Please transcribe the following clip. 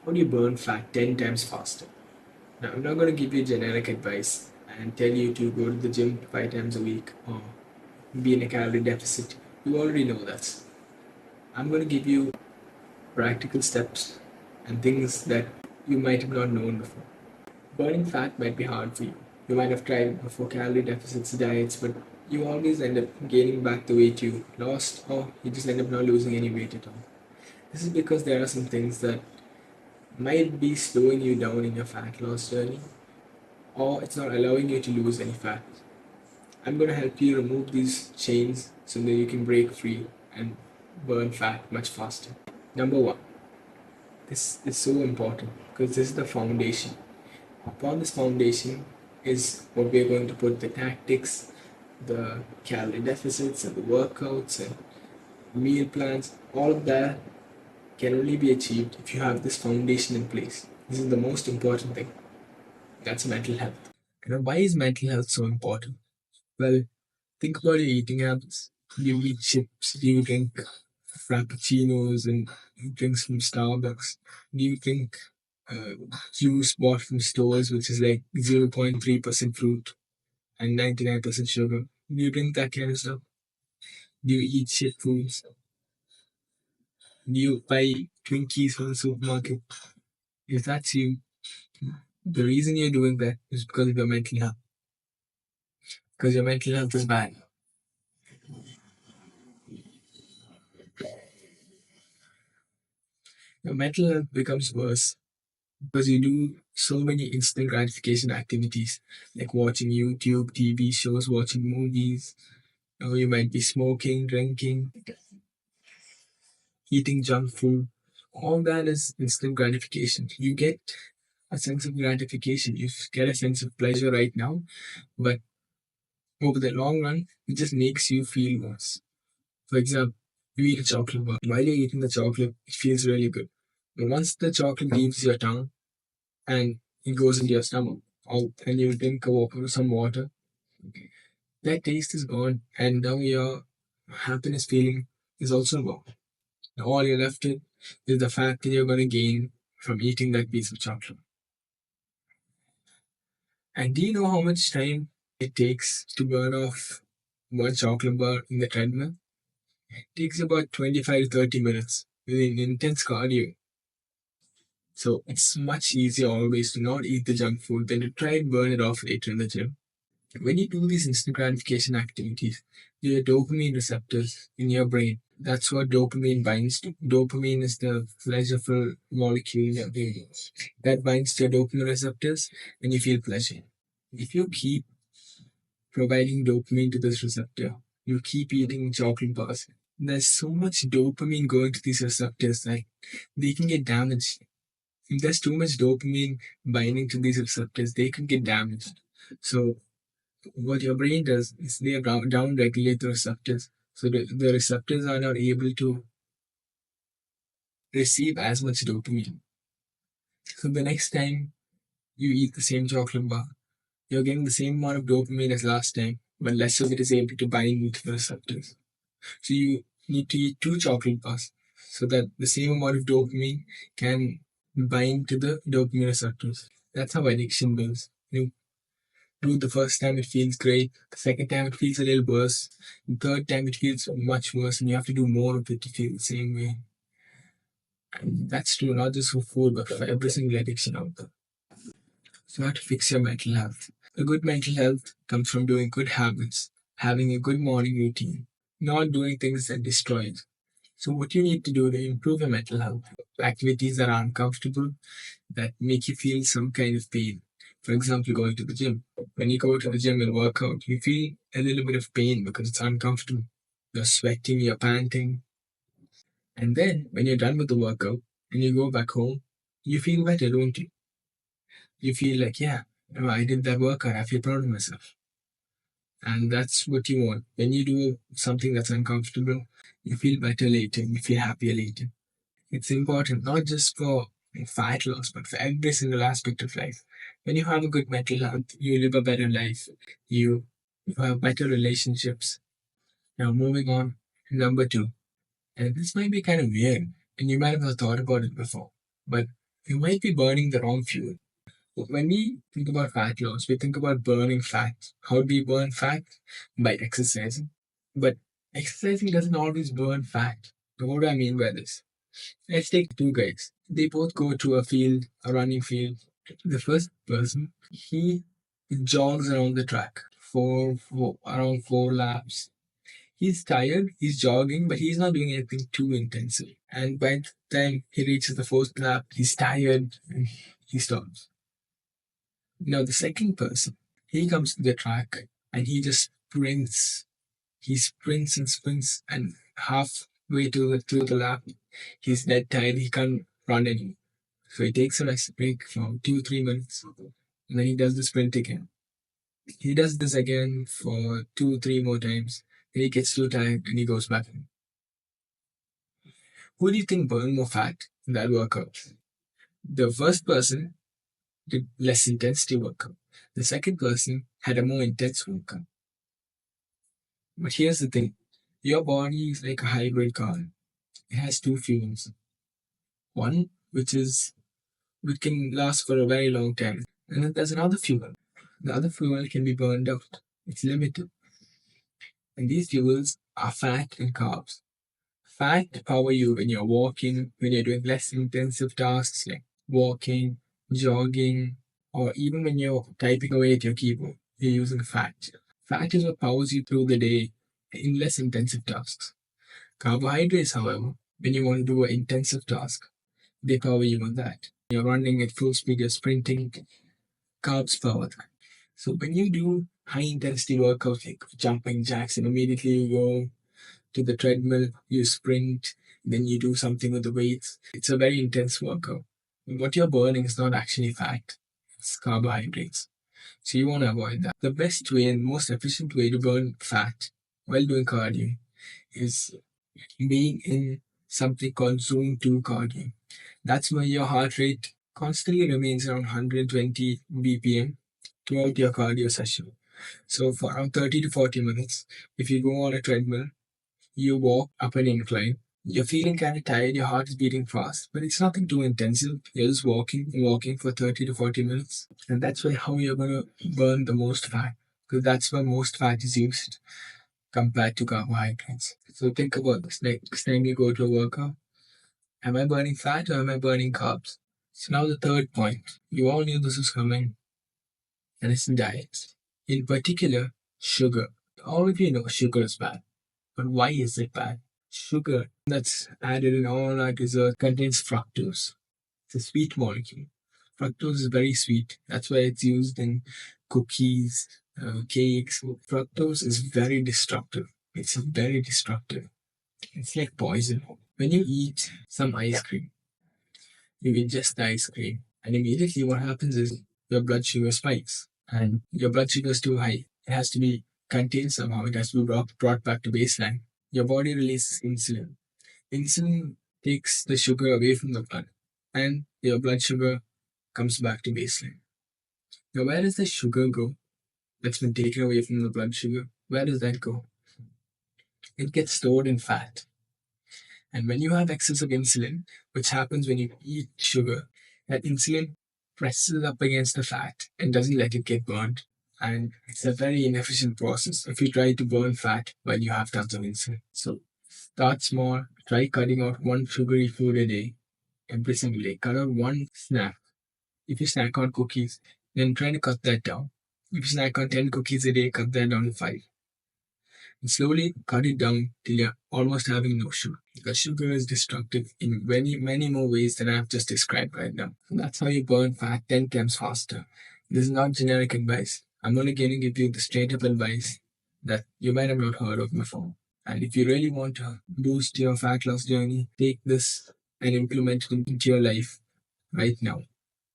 How do you burn fat 10 times faster? Now, I'm not going to give you generic advice and tell you to go to the gym 5 times a week or be in a calorie deficit. You already know that. I'm going to give you practical steps and things that you might have not known before. Burning fat might be hard for you. You might have tried before calorie deficits, diets, but you always end up gaining back the weight you lost, or you just end up not losing any weight at all. This is because there are some things that might be slowing you down in your fat loss journey, or it's not allowing you to lose any fat. I'm going to help you remove these chains so that you can break free and burn fat much faster. Number one, this is so important because this is the foundation. Upon this foundation is what we are going to put the tactics, the calorie deficits, and the workouts and meal plans. All of that can only be achieved if you have this foundation in place. This is the most important thing. That's mental health. And why is mental health so important? Well, think about your eating habits. Do you eat chips? Do you drink frappuccinos and drinks from Starbucks? Do you drink uh, juice bought from stores, which is like 0.3% fruit and 99% sugar? Do you drink that kind of stuff? Do you eat shit foods? Do you buy Twinkies from the supermarket? If that's you, the reason you're doing that is because of your mental health. Because your mental health is bad. Your mental health becomes worse because you do so many instant gratification activities like watching YouTube, TV shows, watching movies. Or you might be smoking, drinking, eating junk food. All that is instant gratification. You get a sense of gratification. You get a sense of pleasure right now, but over the long run, it just makes you feel worse. For example, you eat a chocolate bar. While you're eating the chocolate, it feels really good. But once the chocolate leaves your tongue and it goes into your stomach, and you drink some water, that taste is gone, and now your happiness feeling is also gone. All you're left with is the fat that you're going to gain from eating that piece of chocolate. And do you know how much time it takes to burn off one chocolate bar in the treadmill? It takes about 25 to 30 minutes with an intense cardio. So it's much easier always to not eat the junk food than to try and burn it off later in the gym. When you do these instant gratification activities, your dopamine receptors in your brain, that's what dopamine binds to. Dopamine is the pleasureful molecule in your brain that binds to your dopamine receptors and you feel pleasure. If you keep providing dopamine to this receptor, you keep eating chocolate bars, there's so much dopamine going to these receptors that they can get damaged. If there's too much dopamine binding to these receptors, they can get damaged. So what your brain does is they down regulate the receptors. So the receptors are not able to receive as much dopamine. So the next time you eat the same chocolate bar, you're getting the same amount of dopamine as last time, but less of it is able to bind to the receptors. So you need to eat two chocolate bars so that the same amount of dopamine can bind to the dopamine receptors. That's how addiction builds. You do the first time it feels great, the second time it feels a little worse, the third time it feels much worse, and you have to do more of it to feel the same way. And that's true not just for food, but for every single addiction out there. So you have to fix your mental health. A good mental health comes from doing good habits, having a good morning routine, not doing things that destroy it. So what you need to do to improve your mental health, activities that are uncomfortable, that make you feel some kind of pain. For example, going to the gym. When you go to the gym and work out, you feel a little bit of pain because it's uncomfortable. You're sweating, you're panting. And then when you're done with the workout and you go back home, you feel better, don't you? You feel like, yeah, I did that workout. I feel proud of myself. And that's what you want. When you do something that's uncomfortable, you feel better later, you feel happier later. It's important not just for fat loss, but for every single aspect of life. When you have a good mental health, you live a better life. You have better relationships. Now, moving on to number two. And this might be kind of weird, and you might have not thought about it before. But You might be burning the wrong fuel. When we think about fat loss, we think about burning fat. How do we burn fat? By exercising. But exercising doesn't always burn fat. So what do I mean by this? Let's take two guys. They both go to a field, a running field. The first person, he jogs around the track for around 4 laps. He's tired, he's jogging, but he's not doing anything too intensive. And by the time he reaches the fourth lap, he's tired and he stops. Now, the second person, he comes to the track and he just sprints. He sprints and sprints, and halfway through the lap, he's dead tired. He can't run anymore. So he takes a rest break for 2-3 minutes, and then he does the sprint again. He does this again for 2-3 more times. Then he gets too tired and he goes back in. Who do you think burned more fat in that workout? The first person did less intensity workout. The second person had a more intense workout. But here's the thing, your body is like a hybrid car. It has two fuels. One, which can last for a very long time. And then there's another fuel. The other fuel can be burned out. It's limited. And these fuels are fat and carbs. Fat power you when you're walking, when you're doing less intensive tasks like walking, jogging, or even when you're typing away at your keyboard, you're using fat. Fat is what powers you through the day in less intensive tasks. Carbohydrates, however, when you want to do an intensive task, they power you on that. You're running at full speed, you're sprinting, carbs power that. So when you do high intensity workouts like jumping jacks and immediately you go to the treadmill, you sprint, then you do something with the weights, it's a very intense workout. What you're burning is not actually fat, it's carbohydrates. So you want to avoid that. The best way and most efficient way to burn fat while doing cardio is being in something called zone 2 cardio. That's where your heart rate constantly remains around 120 BPM throughout your cardio session. So for around 30 to 40 minutes, if you go on a treadmill, you walk up an incline, you're feeling kind of tired, your heart is beating fast, but it's nothing too intensive. You're just walking for 30 to 40 minutes. And that's how you're going to burn the most fat, because that's where most fat is used compared to carbohydrates. So think about this. Next time you go to a workout, am I burning fat or am I burning carbs? So now the third point. You all knew this was coming, and it's diet. In particular, sugar. All of you know sugar is bad. But why is it bad? Sugar that's added in all our desserts contains fructose. It's a sweet molecule. Fructose is very sweet. That's why it's used in cookies, cakes. Fructose is very destructive. It's very destructive. It's like poison. When you eat some ice cream, you ingest the ice cream, and immediately what happens is your blood sugar spikes, and your blood sugar is too high. It has to be contained somehow. It has to be brought back to baseline. Your body releases insulin. Insulin takes the sugar away from the blood, and your blood sugar comes back to baseline. Now, where does the sugar go that's been taken away from the blood sugar? Where does that go? It gets stored in fat. And when you have excess of insulin, which happens when you eat sugar, that insulin presses up against the fat and doesn't let it get burned. And it's a very inefficient process if you try to burn fat while you have tons of insulin. So start small, try cutting out one sugary food a day, every single day. Cut out one snack. If you snack on cookies, then try to cut that down. If you snack on 10 cookies a day, cut that down to 5. And slowly cut it down till you're almost having no sugar. Because sugar is destructive in many, many more ways than I've just described right now. And that's how you burn fat 10 times faster. This is not generic advice. I'm only going to give you the straight up advice that you might have not heard of before. And if you really want to boost your fat loss journey, take this and implement it into your life right now.